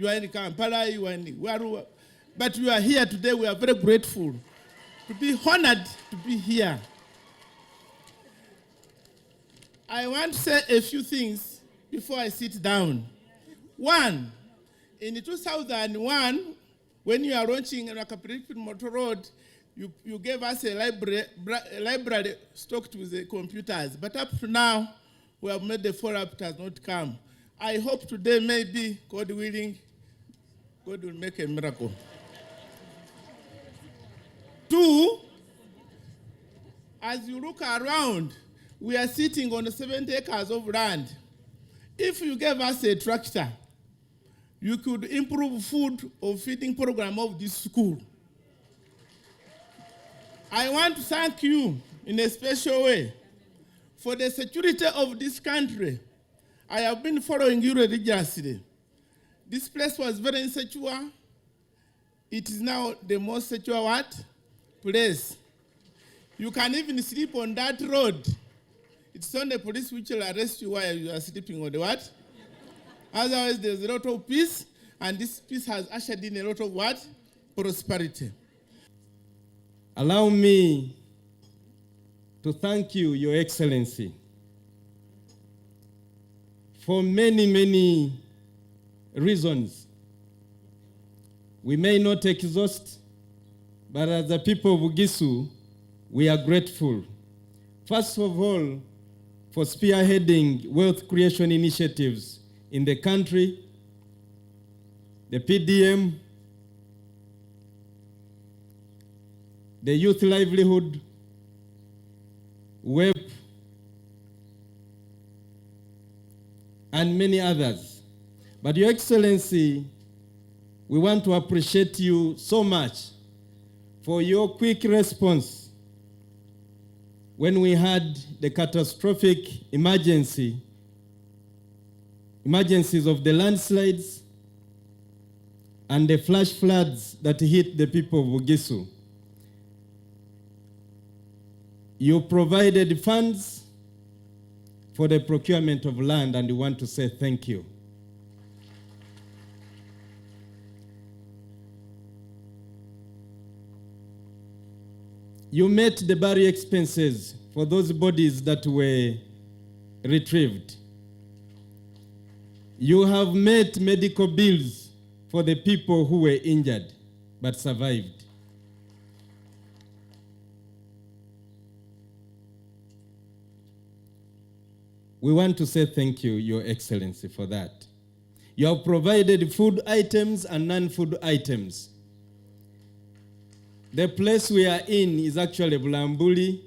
You are in Kampala, you are in Waru, but you are here today. We are very grateful to be honored to be here. I want to say a few things before I sit down. One, in 2001, when you are launching Rakapiripin Motor Road, you gave us a library stocked with the computers. But up to now, we have made the follow-up, it has not come. I hope today, maybe, God willing, God will make a miracle. Two, as you look around, we are sitting on 70 acres of land. If you gave us a tractor, you could improve food or feeding program of this school. I want to thank you in a special way for the security of this country. I have been following you religiously. This place was very insecure. It is now the most secure place. You can even sleep on that road. It's only the police which will arrest you while you are sleeping on the what? Otherwise, there's a lot of peace, and this peace has ushered in a lot of what? Prosperity. Allow me to thank you, Your Excellency, for many, many reasons. We may not exhaust, but as the people of Bugisu, we are grateful. First of all, for spearheading wealth creation initiatives in the country, the PDM, the youth livelihood, WEP, and many others. But Your Excellency, we want to appreciate you so much for your quick response when we had the catastrophic emergencies of the landslides and the flash floods that hit the people of Bugisu. You provided funds for the procurement of land, and we want to say thank you. You met the burial expenses for those bodies that were retrieved. You have met medical bills for the people who were injured but survived. We want to say thank you, Your Excellency, for that. You have provided food items and non-food items. The place we are in is actually Bulambuli.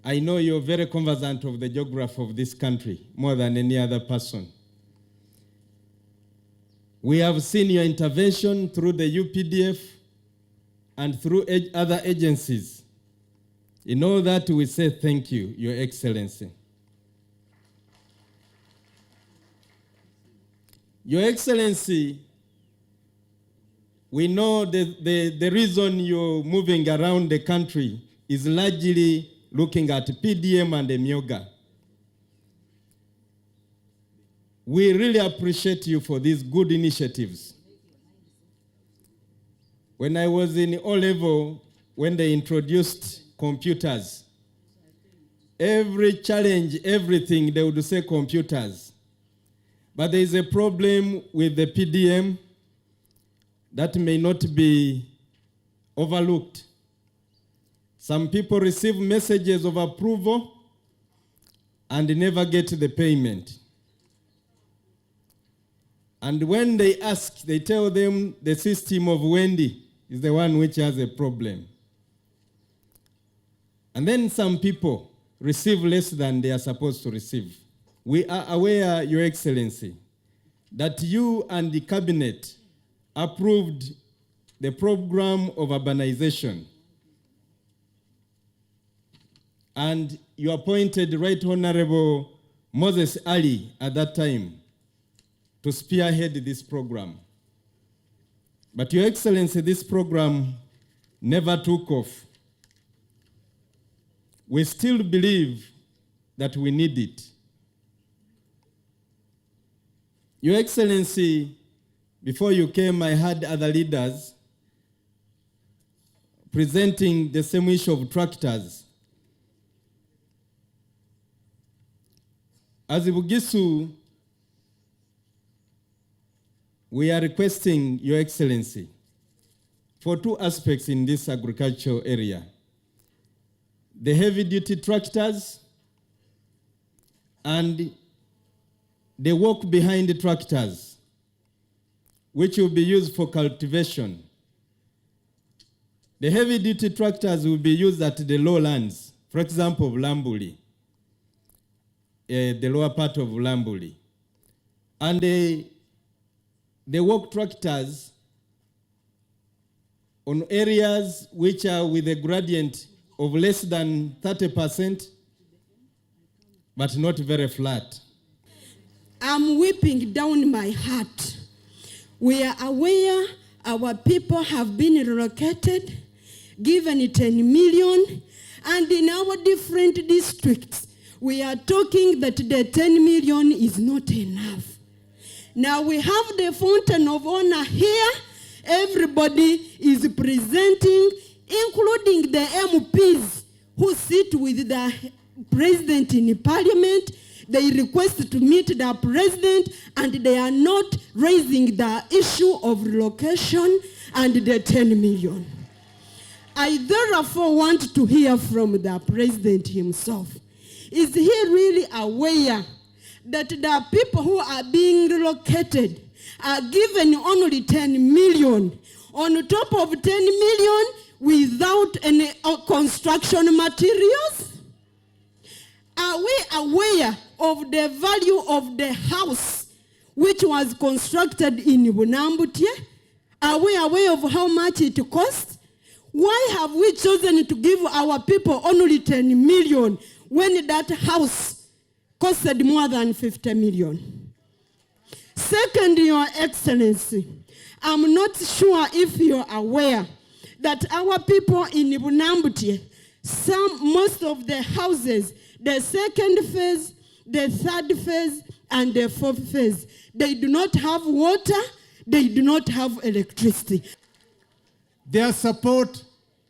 I know you're very conversant of the geography of this country, more than any other person. We have seen your intervention through the UPDF and through other agencies. In all that, we say thank you, Your Excellency. Your Excellency, we know the reason you're moving around the country is largely looking at PDM and the Myoga. We really appreciate you for these good initiatives. When I was in O-level, when they introduced computers, every challenge, everything, they would say computers. But there is a problem with the PDM that may not be overlooked. Some people receive messages of approval and never get the payment. And when they ask, they tell them the system of Wendy is the one which has a problem. And then some people receive less than they are supposed to receive. We are aware, Your Excellency, that you and the Cabinet approved the program of urbanization. And you appointed Right Honorable Moses Ali at that time to spearhead this program. But Your Excellency, this program never took off. We still believe that we need it. Your Excellency, before you came, I had other leaders presenting the same issue of tractors. As Bugisu, we are requesting Your Excellency for two aspects in this agricultural area: the heavy-duty tractors and the work behind the tractors, which will be used for cultivation. The heavy-duty tractors will be used at the lowlands, for example, bulambuli, the lower part of bulambuli. And the work tractors on areas which are with a gradient of less than 30%, but not very flat. I'm weeping down my heart. We are aware our people have been relocated, given 10 million, and in our different districts, we are talking that the 10 million is not enough. Now we have the fountain of honor here. Everybody is presenting, including the MPs who sit with the president in parliament. They request to meet the president, and they are not raising the issue of relocation and the 10 million. I therefore want to hear from the president himself. Is he really aware that the people who are being relocated are given only 10 million on top of 10 million without any construction materials? Are we aware of the value of the house which was constructed in Bunambutie? Are we aware of how much it costs? Why have we chosen to give our people only 10 million when that house costed more than 50 million? Second, Your Excellency, I'm not sure if you're aware that our people in Bunambutie, most of the houses, the second phase, the third phase, and the fourth phase, they do not have water, they do not have electricity. Their support,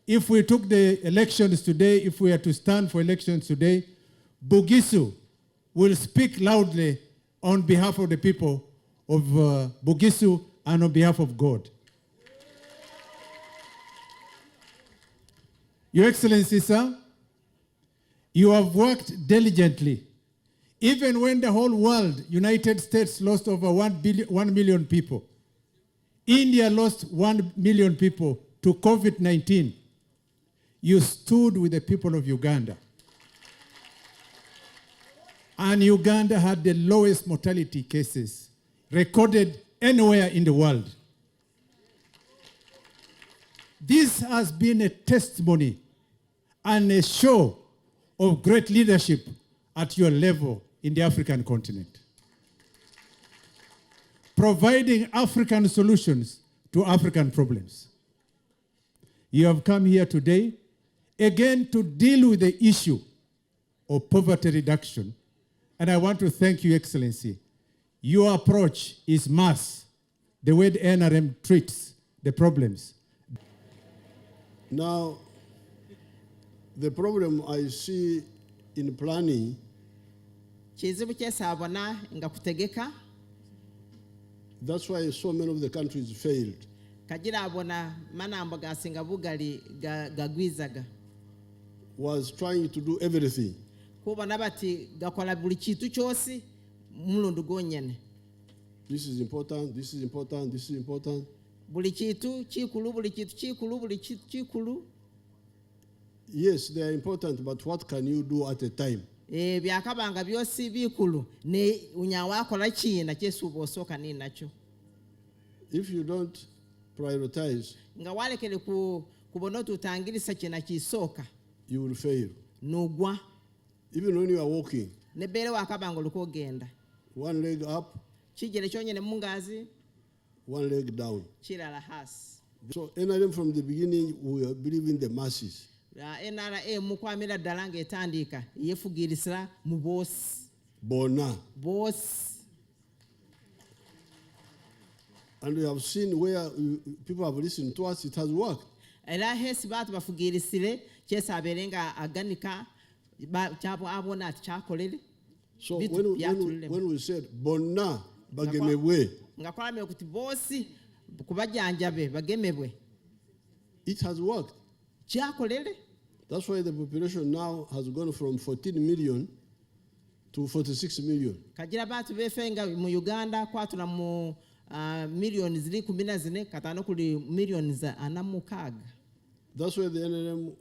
if we took the elections today, if we are to stand for elections today, Bugisu will speak loudly on behalf of the people of Bugisu and on behalf of God. Your Excellency, sir, you have worked diligently. Even when the whole world, United States, lost over 1 million people, India lost 1 million people to COVID-19, you stood with the people of Uganda. And Uganda had the lowest mortality cases recorded anywhere in the world. This has been a testimony and a show of great leadership at your level in the African continent, providing African solutions to African problems. You have come here today, again, to deal with the issue of poverty reduction, and I want to thank you, Excellency. Your approach is mass, the way the NRM treats the problems. Now, the problem I see in planning, that's why so many of the countries failed. Was trying to do everything. This is important, this is important, this is important. Yes, they are important, but what can you do at a time? If you don't prioritize, you will fail. Even when you are walking, one leg up, one leg down. So NRM from the beginning, we believe in the masses. Bona. And we have seen where people have listened to us, it has worked. Era hesi batu bafugirisire kyesa aberenga aganika kyabo abona ati kyakolere. So when we said bonna bagemebwe, ngakwame okuti bosi kubajanjabe bagemebwe, it has worked. Kyakolere. That's why the population now has gone from 14 million to 46 million. Kagira batu befenga mu Uganda kwatula mu millions ziri 14 katano kuli millions anamukaga. That's why the NRM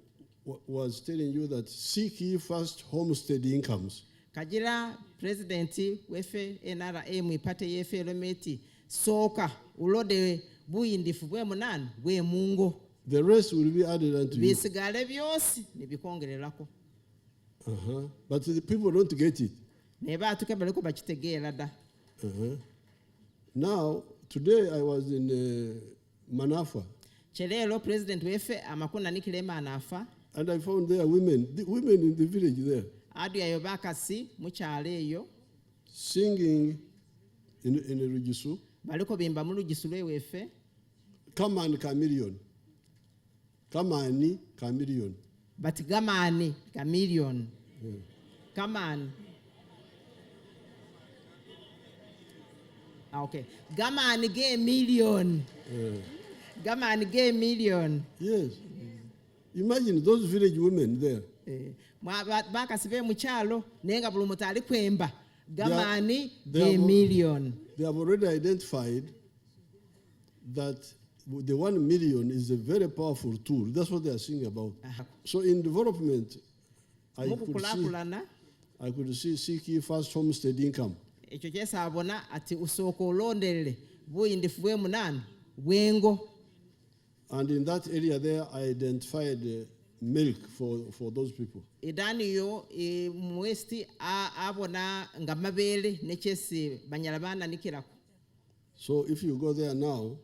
was telling you that seek ye first homestead incomes. Kagira president wefe NRM ipate yefe elementi soka ulode buyindifu bwe munani bwe mungo. The rest will be added unto you. Bisigale byosi nibikongererako. But the people don't get it. Neba tukebaleko bakitegeera da. Now, today I was in Manafa. Chelelo president wefe amakuna nikilema anafa. And I found there women in the village there. Adu ya yobakasi mukyale eyo. Singing in a Rugisu. Baliko bimba mu Rugisu wefe. Come on, chameleon. Kamani chameleon. But gamani chameleon. Come on. Okay. Gamani ge million. Gamani ge million. Yes. Imagine those village women there. Bakasibe mukyalo nenga buli muntu ali kwemba. Gamani ge million. They have already identified that the 1 million is a very powerful tool. That's what they are saying about. So in development, I could see seek first homestead income. Ekyo kyesa abona ati usoko olonderere buyindifu bwe munani bwengo. And in that area there, I identified milk for those people. Idaniyo mwesti abona ngamabele nekyesi banyala bana nikirako. So if you go there now,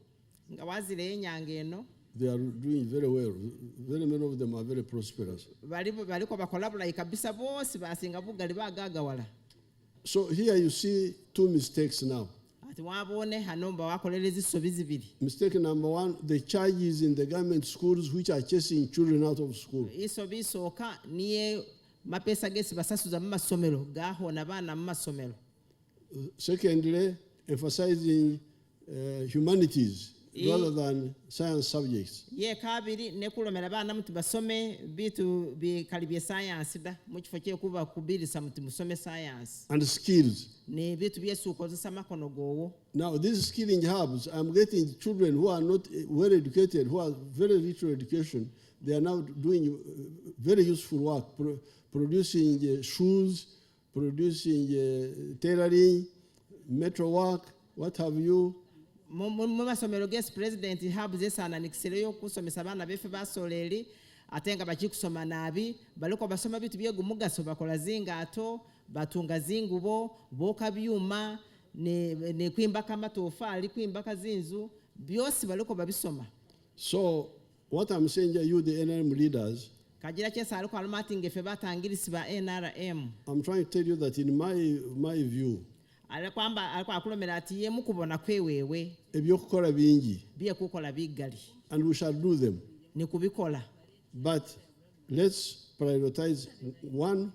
nga wazile enyanga eno, they are doing very well. Very many of them are very prosperous. Baliko bakola bulayi kabisa bosi basinga bugali bagagawala. So here you see two mistakes now. Ati wabone hanomba wakolele zisobi zibiri. Mistake number one, the charges in the government schools which are chasing children out of school. Isobi soka niye mapesa gesi basasuza mu masomero gahona bana mu masomero. Secondly, emphasizing humanities rather than science subjects. Ye kabiri nekulomera bana mutu basome bitu bikalibye science da mukifo kye kuba kubirisa mutu musome science. And skills. Ne bitu byesukozesa makono gowo. Now these skilling hubs, I'm getting children who are not well educated, who are very little education. They are now doing very useful work, producing shoes, producing tailoring, metro work, what have you. Mumasomero gesi president habu zesana nikiseleyo kusomesa bana befe basoleli atenga bachikusoma nabi baliko basoma bitu byego mugaso bakola zingato batunga zingubo boka byuma ne kwimbaka matofali kwimbaka zinzu byosi baliko babisoma. So what I'm saying here, you the NRM leaders, kagira kyesa aliko almati ngefe batangirisi ba NRM, I'm trying to tell you that in my view, alikwamba alikuwa akulomera ati ye mukubona kwewewe ebyokukola bingi bye kukola bigali and we shall do them, ni kubikola, but let's prioritize one,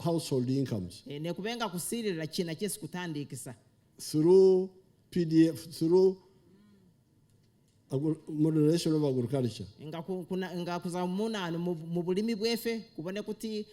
household incomes ne kubenga kusirira kina kyesi kutandikisa through PDF, through modernization of agriculture. Nga kuza munano mu bulimi bwefe kubone kuti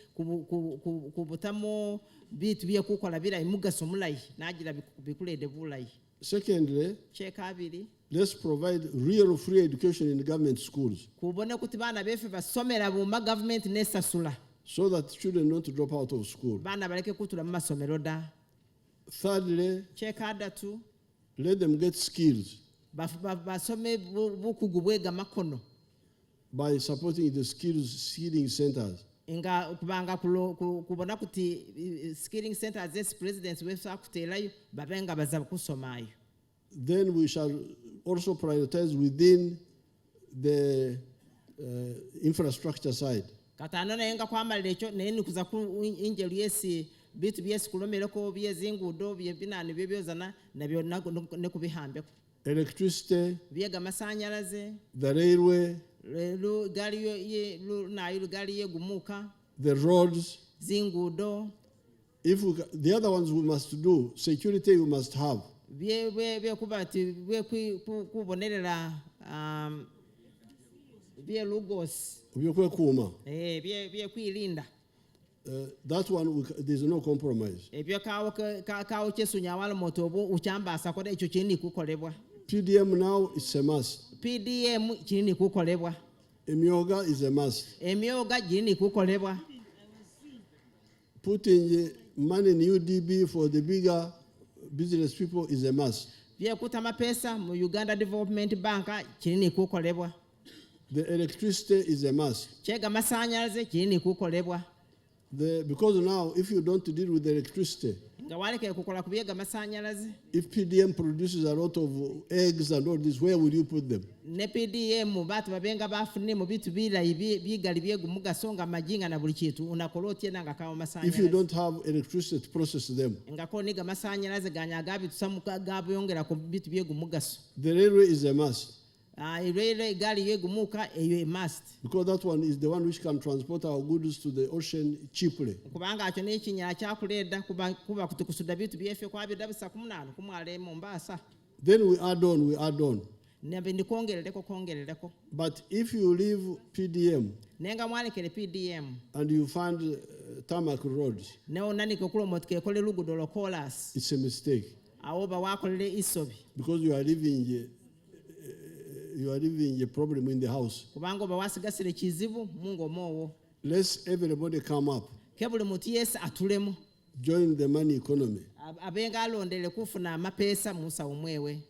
kubutamo bitu bye kukola bira imugaso mulayi nagira bikulede bulayi. Secondly, kyekabiri, let's provide real free education in government schools kubone kuti bana befe basomera mu government nesasula so that children don't drop out of school. Bana baleke kutula mu masomero da. Thirdly, kyekadatu, let them get skills basome bukugu bwega makono by supporting the skilling centers. Nga kubanga kubona kuti skilling centers this presidents wefe akutelayo babenga baza kusomayo. Then we shall also prioritize within the infrastructure side. Katano na yenga kwamalira ekyo naye nikuza ku injeli yesi bitu byesi kulomeleko byezingudo binani byebyozana nabyo ne kubihambeko. Electricity, Byega masanyalaze, the railway, gali ye gumuka, the roads. zingudo, If the other ones we must do, security we must have. kubati kubonerera lugos, kwilinda. That one, there's no compromise. Ebyo kawo chesunya wala motobo uchambasa kode icho chini kukolebwa. PDM now is a must. PDM chini kukolebwa. Emyoga is a must. Emyoga chini kukolebwa. Putting money in UDB for the bigger business people is a must. Kuta mapesa mu Uganda Development Bank chini kukolebwa. The electricity is a must. Chega masanyalaze chini kukolebwa. Because now, if you don't deal with the electricity, if PDM produces a lot of eggs and all this, where will you put them? If you don't have electricity to process them. The railway is a must. Because that one is the one which can transport our goods to the ocean cheaply. Then we add on. But if you leave PDM and you find tarmac roads, it's a mistake. Because you are leaving a problem in the house. Let's everybody come up. Join the money economy.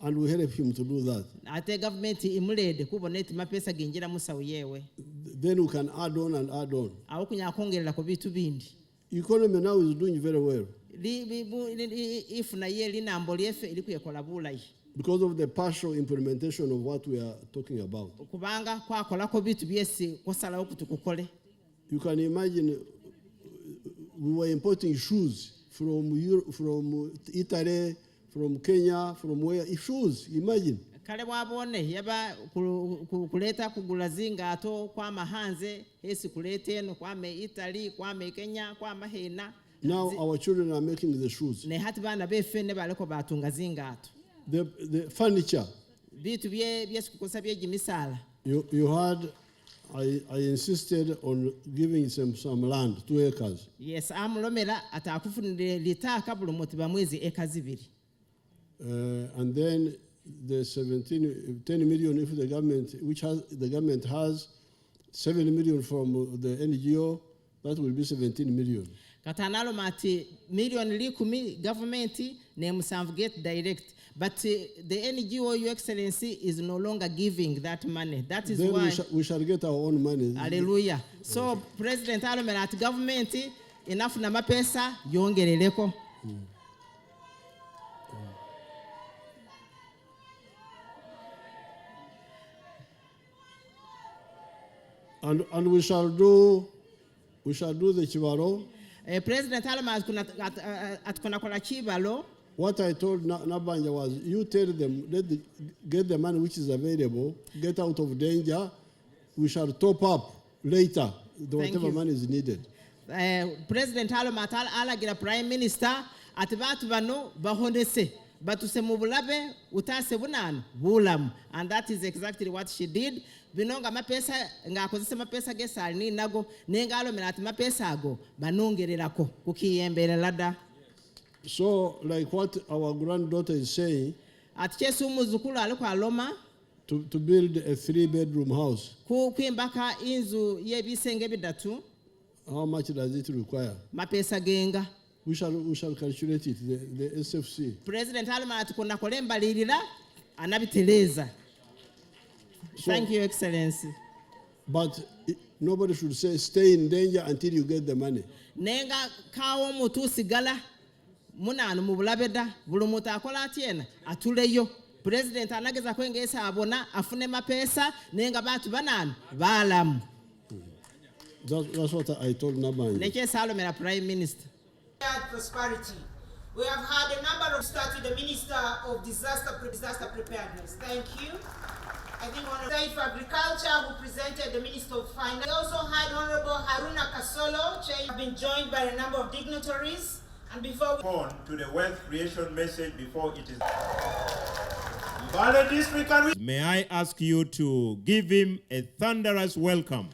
And we help him to do that. Then we can add on and add on. Economy now is doing very well. Because of the partial implementation of what we are talking about. You can imagine we were importing shoes from Europe, from Italy, from Kenya, from where? Shoes, imagine. Now our children are making the shoes. The furniture. You heard I insisted on giving some land, 2 acres. Yes, And then the 10 million if the government has 7 million from the NGO, that will be 17 million. Katanalo mati million likumi government name get direct. But the NGO, Your Excellency, is no longer giving that money. That is then why we shall get our own money. Hallelujah. So President Alomel at government enough na mapesa yongereleko. And we shall do the chibaro. President Alomel at konakola chibalo. What I told Nabanja was, you tell them, get the money which is available, get out of danger. We shall top up later, whatever money is needed. President Halomatal alagira Prime Minister atibatu bano bahondese batuse mubulabe utase bunan bulam, and that is exactly what she did. Binonga mapesa ngakozese mapesa gesali nago nengalo menati mapesa ago banongererako kukiyembere lada. So, like what our granddaughter is saying, to build a 3-bedroom house, how much does it require? We shall calculate it, the SFC. President Thank you, Excellency. But nobody should say stay in danger until you get the money. Munanu mubulabeda bulumuta akola atiena atuleyo president anageza kwengesa abona afune mapesa nenga batu bananu balamu. That's what I told Nabanja. Neke Salome Prime Minister. prosperity. We have had a number of start with the Minister of Disaster Preparedness. Thank you. I think Honorable for Agriculture, who presented the Minister of Finance. We also had Honorable Haruna Kasolo, Chair, have been joined by a number of dignitaries. And before we on to the wealth creation message before it is. May I ask you to give him a thunderous welcome,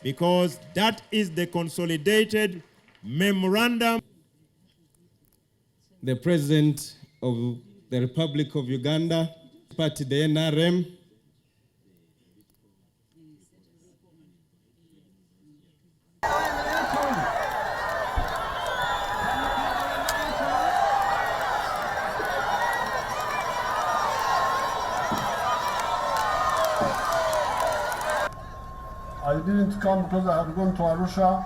because that is the consolidated memorandum. The President of the Republic of Uganda, party the NRM, I didn't come because I had gone to Arusha.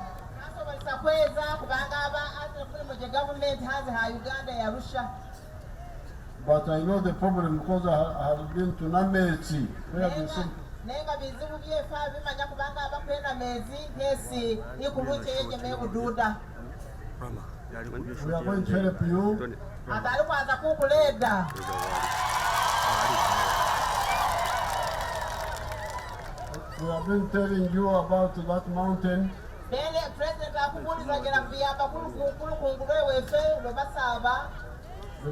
But I know the problem because I had been to Nameti. We are going to help you. We have been telling you about that mountain. The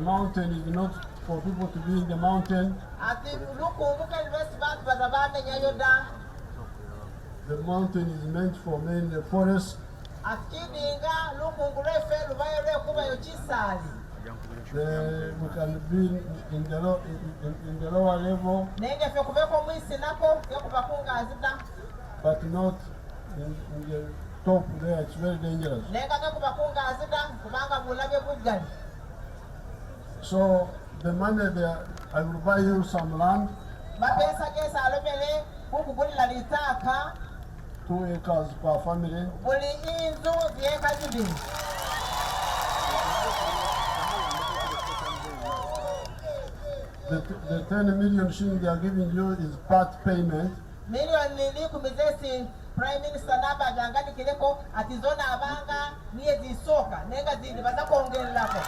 mountain is not for people to be in the mountain. The mountain is meant for men in the forest. We can be in the lower level, but not in the top there. It's very dangerous. So the money there, I will buy you some land, 2 acres per family. The 10 million shillings they are giving you is part payment. Prime Minister naba jangani kileko atizona abanga miezi soka nenga zindi baza kuongelako.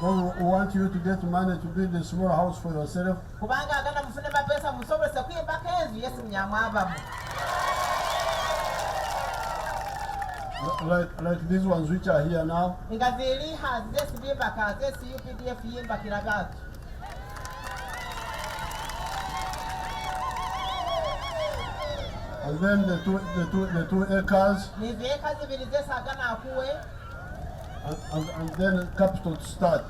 We want you to get money to build a small house for yourself. Kubanga agana mufune mapesa musobole sekuyimba kenzu yesu mnyamwaba. Like these ones which are here now. Ingazili hazesi bimba kazesi UPDF yimba kilagatu. And then the two acres. And then capital to start.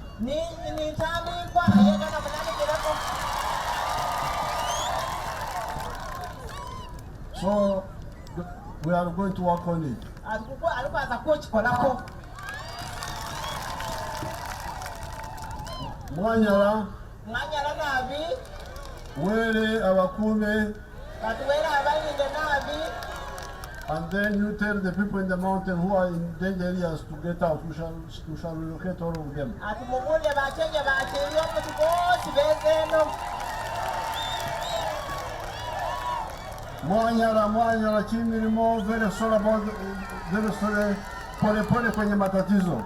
So we are going to work on it. Mwanyala nabi were abakume. And then you tell the people in the mountain who are in danger areas to get out. We shall relocate all of them. Mwanyala chimirimo very sorry about very sorry pole kwenye matatizo.